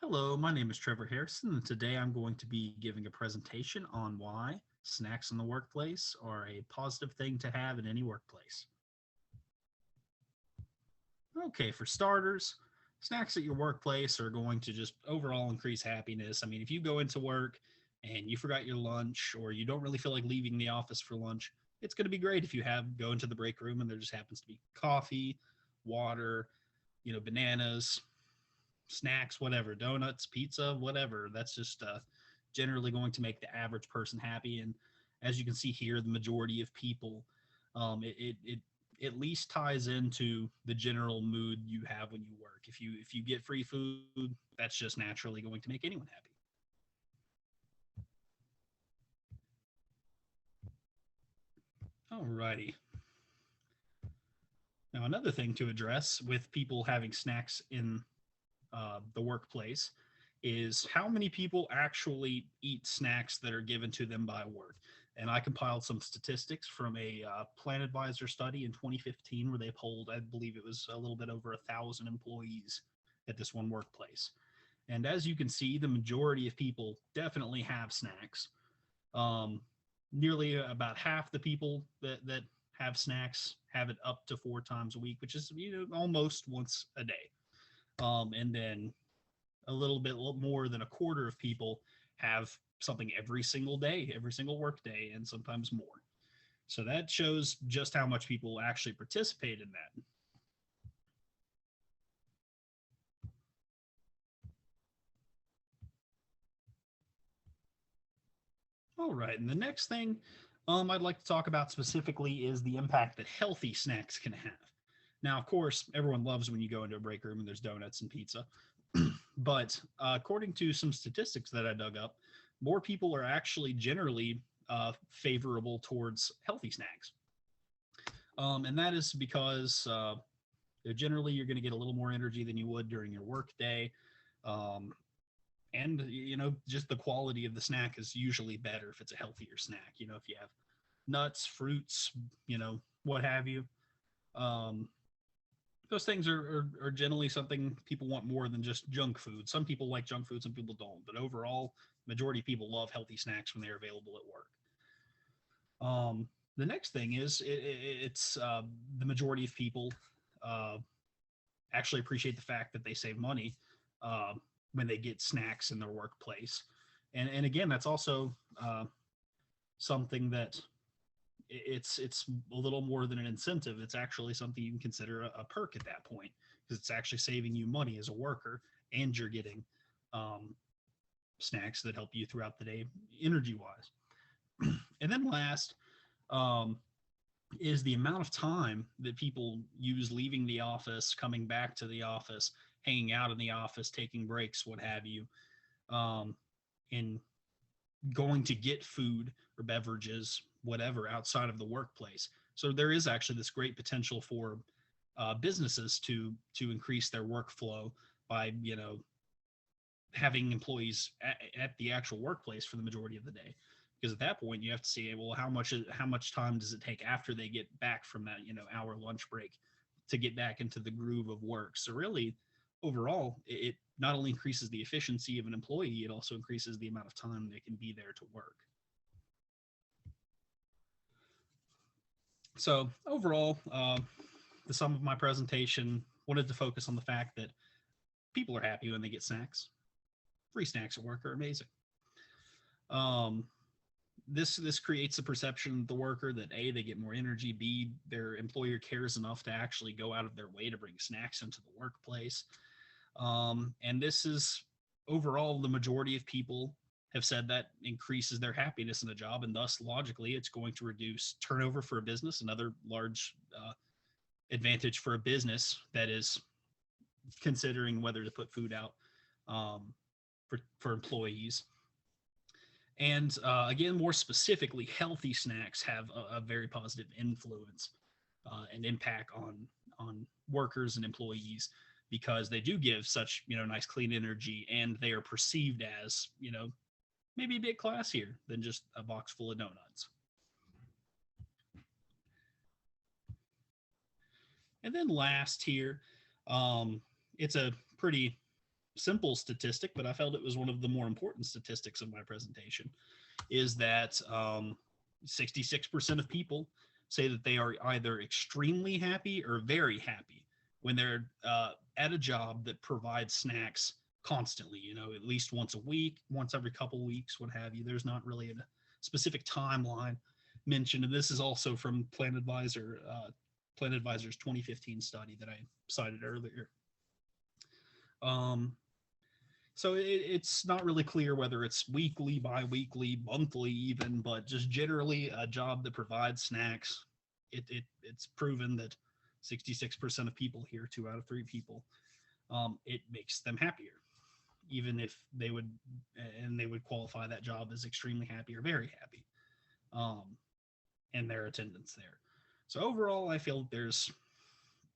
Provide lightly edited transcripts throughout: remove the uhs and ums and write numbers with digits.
Hello, my name is Trevor Harrison, and today I'm going to be giving a presentation on why snacks in the workplace are a positive thing to have in any workplace. Okay, for starters, snacks at your workplace are going to just overall increase happiness. I mean, if you go into work and you forgot your lunch or you don't really feel like leaving the office for lunch, it's going to be great if you have go into the break room and there just happens to be coffee, water, bananas, snacks, whatever, donuts, pizza, whatever. That's just generally going to make the average person happy. And as you can see here, the majority of people, it at least ties into the general mood you have when you work. If you get free food, that's just naturally going to make anyone happy. Alrighty. Now, another thing to address with people having snacks in the workplace is how many people actually eat snacks that are given to them by work. And I compiled some statistics from a Plan Advisor study in 2015 where they polled, I believe it was a little bit over 1,000 employees at this one workplace. And as you can see, the majority of people definitely have snacks. Um, Nearly about half the people that have snacks have it up to 4 times a week, which is almost once a day. And then a little bit more than a quarter of people have something every single day, every single work day, and sometimes more. So that shows just how much people actually participate in that. All right, and the next thing I'd like to talk about specifically is the impact that healthy snacks can have. Now, of course, everyone loves when you go into a break room and there's donuts and pizza. But according to some statistics that I dug up, more people are actually generally favorable towards healthy snacks. And that is because generally you're going to get a little more energy than you would during your work day. Um, and, just the quality of the snack is usually better if it's a healthier snack. If you have nuts, fruits, what have you. Um, those things are generally something people want more than just junk food. Some people like junk food, some people don't. But overall, majority of people love healthy snacks when they're available at work. The next thing is it's the majority of people uh, actually appreciate the fact that they save money uh, when they get snacks in their workplace. And again, that's also something that it's a little more than an incentive. It's actually something you can consider a perk at that point because it's actually saving you money as a worker, and you're getting um, snacks that help you throughout the day, energy wise. And then last um, is the amount of time that people use leaving the office, coming back to the office, hanging out in the office, taking breaks, what have you, um, and going to get food or beverages, whatever, outside of the workplace. So there is actually this great potential for businesses to increase their workflow by having employees at the actual workplace for the majority of the day. Because at that point you have to see, well, how much time does it take after they get back from that hour lunch break to get back into the groove of work. So really, overall, it not only increases the efficiency of an employee, it also increases the amount of time they can be there to work. So overall, the sum of my presentation wanted to focus on the fact that people are happy when they get snacks. Free snacks at work are amazing. Um, this creates a perception of the worker that A, they get more energy, B, their employer cares enough to actually go out of their way to bring snacks into the workplace. And this is overall the majority of people have said that increases their happiness in a job, and thus logically it's going to reduce turnover for a business. Another large advantage for a business that is considering whether to put food out for employees. And again, more specifically, healthy snacks have a very positive influence and impact on workers and employees because they do give such nice clean energy, and they are perceived as maybe a bit classier than just a box full of donuts. And then last here, it's a pretty simple statistic, but I felt it was one of the more important statistics of my presentation, is that 66% of people say that they are either extremely happy or very happy when they're at a job that provides snacks constantly, at least once a week, once every couple weeks, what have you. There's not really a specific timeline mentioned. And this is also from Plan Advisor's 2015 study that I cited earlier. Um, so it's not really clear whether it's weekly, bi-weekly, monthly even, but just generally a job that provides snacks. It's proven that 66% of people here, 2 out of 3 people, it makes them happier, even if they would qualify that job as extremely happy or very happy, in their attendance there. So overall, I feel there's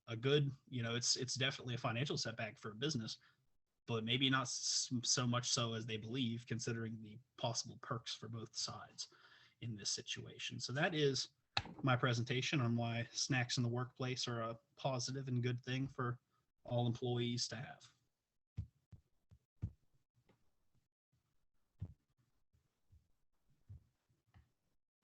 a good, it's definitely a financial setback for a business, but maybe not so much so as they believe, considering the possible perks for both sides in this situation. So that is my presentation on why snacks in the workplace are a positive and good thing for all employees to have.